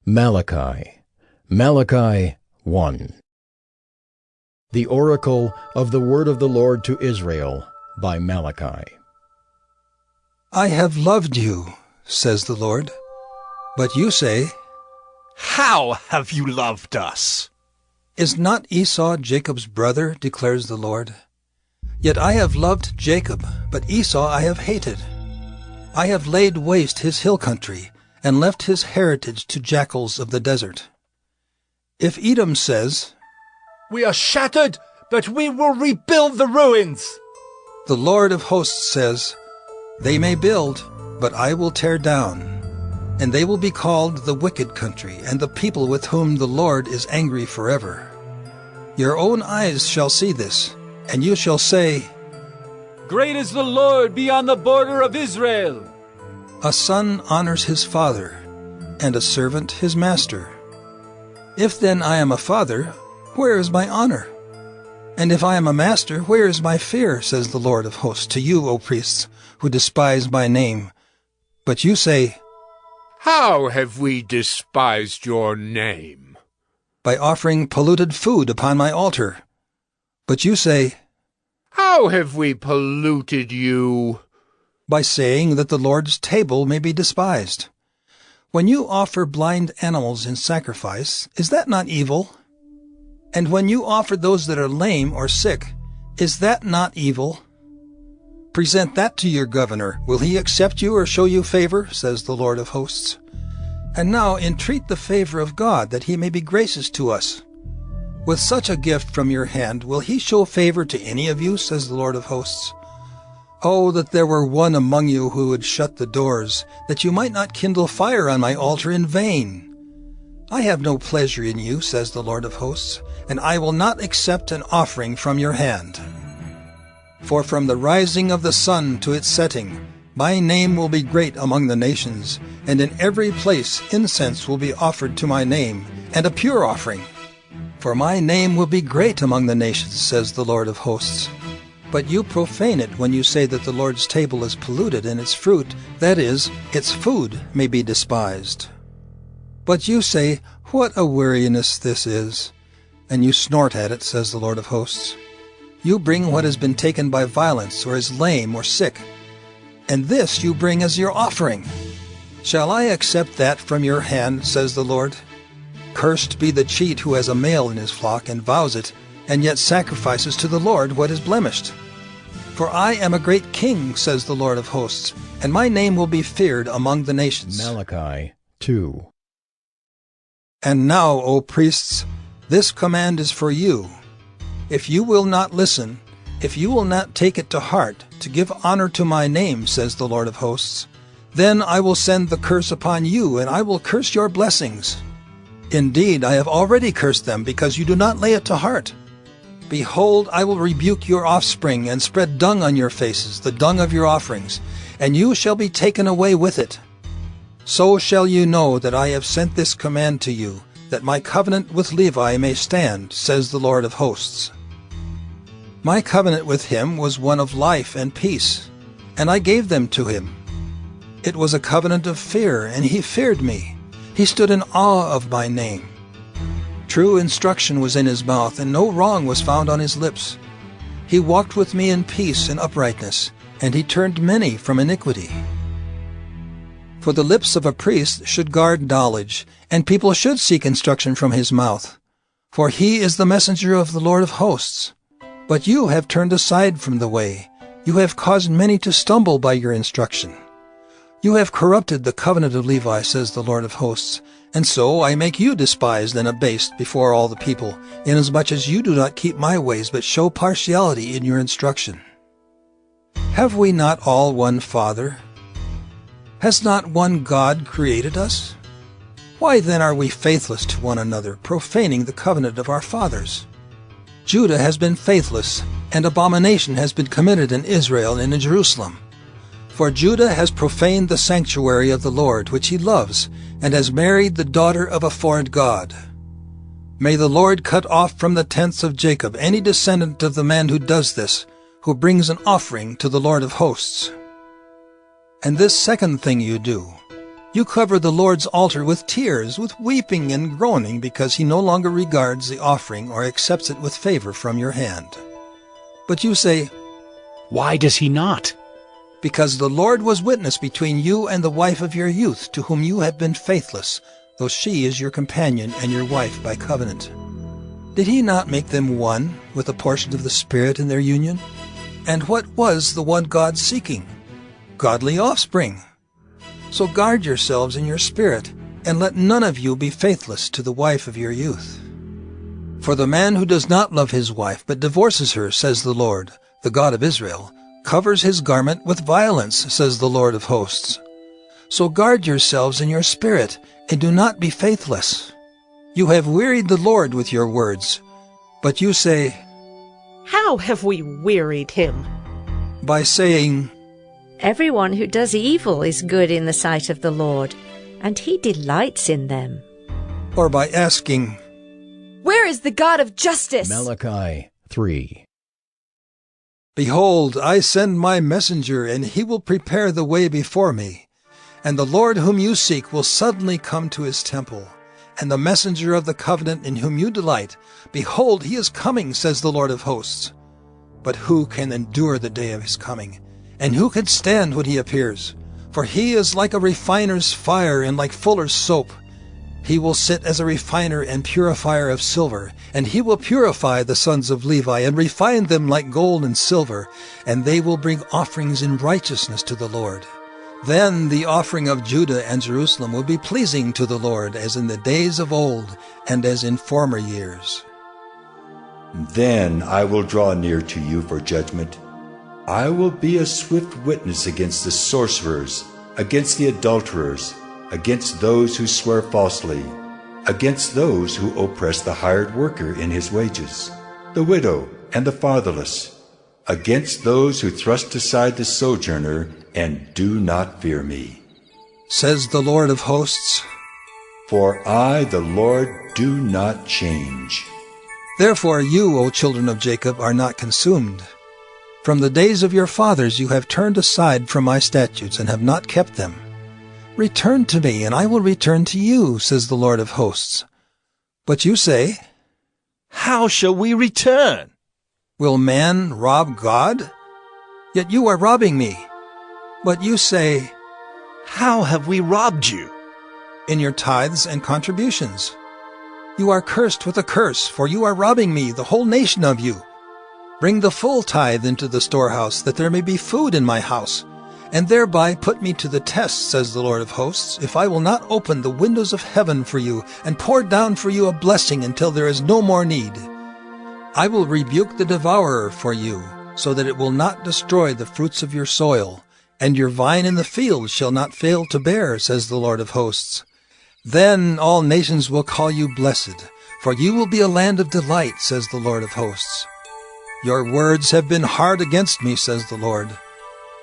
Malachi. Malachi 1. The Oracle of the Word of the Lord to Israel by Malachi. I have loved you, says the Lord. But you say, How have you loved us? Is not Esau Jacob's brother, declares the Lord? Yet I have loved Jacob, but Esau I have hated. I have laid waste his hill country, and left his heritage to jackals of the desert. If Edom says, We are shattered, but we will rebuild the ruins. The Lord of hosts says, They may build, but I will tear down. And they will be called the wicked country, and the people with whom the Lord is angry forever. Your own eyes shall see this, and you shall say, Great is the Lord beyond the border of Israel. A son honors his father, and a servant his master. If then I am a father, where is my honor? And if I am a master, where is my fear, says the Lord of hosts, to you, O priests, who despise my name? But you say, How have we despised your name? By offering polluted food upon my altar. But you say, How have we polluted you? By saying that the Lord's table may be despised. When you offer blind animals in sacrifice, is that not evil? And when you offer those that are lame or sick, is that not evil? Present that to your governor. Will he accept you or show you favor, says the Lord of hosts? And now entreat the favor of God, that he may be gracious to us. With such a gift from your hand, will he show favor to any of you, says the Lord of hosts? Oh, that there were one among you who would shut the doors, that you might not kindle fire on my altar in vain. I have no pleasure in you, says the Lord of hosts, and I will not accept an offering from your hand. For from the rising of the sun to its setting, my name will be great among the nations, and in every place incense will be offered to my name, and a pure offering. For my name will be great among the nations, says the Lord of hosts. But you profane it when you say that the Lord's table is polluted and its fruit, that is, its food, may be despised. But you say, What a weariness this is! And you snort at it, says the Lord of hosts. You bring what has been taken by violence, or is lame or sick, and this you bring as your offering. Shall I accept that from your hand, says the Lord? Cursed be the cheat who has a male in his flock and vows it, and yet sacrifices to the Lord what is blemished. For I am a great king, says the Lord of hosts, and my name will be feared among the nations. Malachi 2. And now, O priests, this command is for you. If you will not listen, if you will not take it to heart, to give honor to my name, says the Lord of hosts, then I will send the curse upon you, and I will curse your blessings. Indeed, I have already cursed them, because you do not lay it to heart. Behold, I will rebuke your offspring, and spread dung on your faces, the dung of your offerings, and you shall be taken away with it. So shall you know that I have sent this command to you, that my covenant with Levi may stand, says the Lord of hosts. My covenant with him was one of life and peace, and I gave them to him. It was a covenant of fear, and he feared me. He stood in awe of my name. True instruction was in his mouth, and no wrong was found on his lips. He walked with me in peace and uprightness, and he turned many from iniquity. For the lips of a priest should guard knowledge, and people should seek instruction from his mouth. For he is the messenger of the Lord of hosts. But you have turned aside from the way. You have caused many to stumble by your instruction. You have corrupted the covenant of Levi, says the Lord of hosts, and so I make you despised and abased before all the people, inasmuch as you do not keep my ways, but show partiality in your instruction. Have we not all one Father? Has not one God created us? Why then are we faithless to one another, profaning the covenant of our fathers? Judah has been faithless, and abomination has been committed in Israel and in Jerusalem. For Judah has profaned the sanctuary of the Lord, which he loves, and has married the daughter of a foreign god. May the Lord cut off from the tents of Jacob any descendant of the man who does this, who brings an offering to the Lord of hosts. And this second thing you do, You cover the Lord's altar with tears, with weeping and groaning, because he no longer regards the offering or accepts it with favor from your hand. But you say, Why does he not? Because the Lord was witness between you and the wife of your youth, to whom you have been faithless, though she is your companion and your wife by covenant. Did he not make them one with a portion of the Spirit in their union? And what was the one God seeking? Godly offspring. So guard yourselves in your spirit, and let none of you be faithless to the wife of your youth. For the man who does not love his wife, but divorces her, says the Lord, the God of Israel, covers his garment with violence, says the Lord of hosts. So guard yourselves in your spirit, and do not be faithless. You have wearied the Lord with your words. But you say, How have we wearied him? By saying, Everyone who does evil is good in the sight of the Lord, and he delights in them. Or by asking, Where is the God of justice? Malachi 3. Behold, I send my messenger, and he will prepare the way before me. And the Lord whom you seek will suddenly come to his temple. And the messenger of the covenant in whom you delight, behold, he is coming, says the Lord of hosts. But who can endure the day of his coming? And who can stand when he appears? For he is like a refiner's fire and like fuller's soap. He will sit as a refiner and purifier of silver, and he will purify the sons of Levi and refine them like gold and silver, and they will bring offerings in righteousness to the Lord. Then the offering of Judah and Jerusalem will be pleasing to the Lord, as in the days of old and as in former years. Then I will draw near to you for judgment. I will be a swift witness against the sorcerers, against the adulterers, against those who swear falsely, against those who oppress the hired worker in his wages, the widow and the fatherless, against those who thrust aside the sojourner and do not fear me, says the Lord of hosts. For I, the Lord, do not change. Therefore you, O children of Jacob, are not consumed. From the days of your fathers you have turned aside from my statutes and have not kept them. Return to me, and I will return to you, says the Lord of hosts. But you say, How shall we return? Will man rob God? Yet you are robbing me. But you say, How have we robbed you? In your tithes and contributions. You are cursed with a curse, for you are robbing me, the whole nation of you. Bring the full tithe into the storehouse, that there may be food in my house, and thereby put me to the test, says the Lord of hosts, if I will not open the windows of heaven for you, and pour down for you a blessing until there is no more need. I will rebuke the devourer for you, so that it will not destroy the fruits of your soil, and your vine in the field shall not fail to bear, says the Lord of hosts. Then all nations will call you blessed, for you will be a land of delight, says the Lord of hosts. Your words have been hard against me, says the Lord.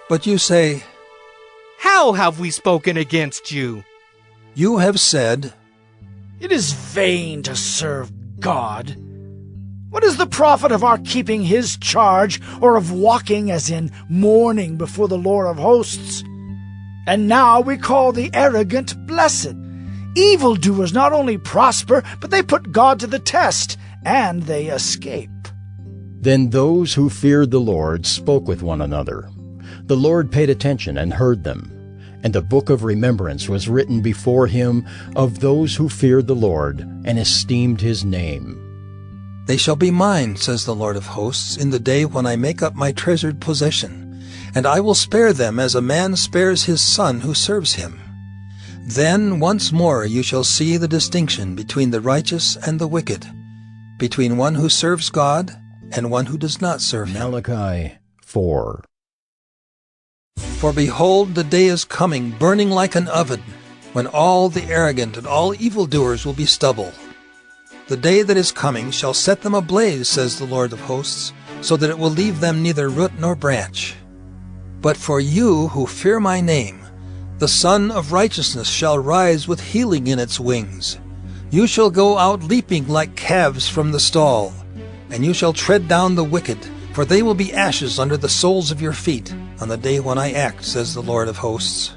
But you say, How have we spoken against you? You have said, It is vain to serve God. What is the profit of our keeping his charge, or of walking as in mourning before the Lord of hosts? And now we call the arrogant blessed. Evildoers not only prosper, but they put God to the test, and they escape. Then those who feared the Lord spoke with one another. The Lord paid attention and heard them, and a book of remembrance was written before him of those who feared the Lord and esteemed his name. They shall be mine, says the Lord of hosts, in the day when I make up my treasured possession, and I will spare them as a man spares his son who serves him. Then once more you shall see the distinction between the righteous and the wicked, between one who serves God and one who does not serve him. Malachi 4. For behold, the day is coming, burning like an oven, when all the arrogant and all evildoers will be stubble. The day that is coming shall set them ablaze, says the Lord of hosts, so that it will leave them neither root nor branch. But for you who fear my name, the Sun of Righteousness shall rise with healing in its wings. You shall go out leaping like calves from the stall, and you shall tread down the wicked, for they will be ashes under the soles of your feet on the day when I act, says the Lord of hosts.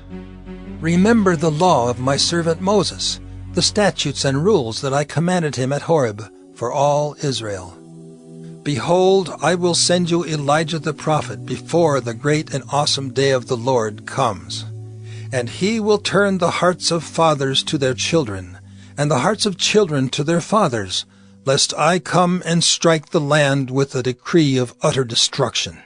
Remember the law of my servant Moses, the statutes and rules that I commanded him at Horeb for all Israel. Behold, I will send you Elijah the prophet before the great and awesome day of the Lord comes. And he will turn the hearts of fathers to their children, and the hearts of children to their fathers, lest I come and strike the land with a decree of utter destruction.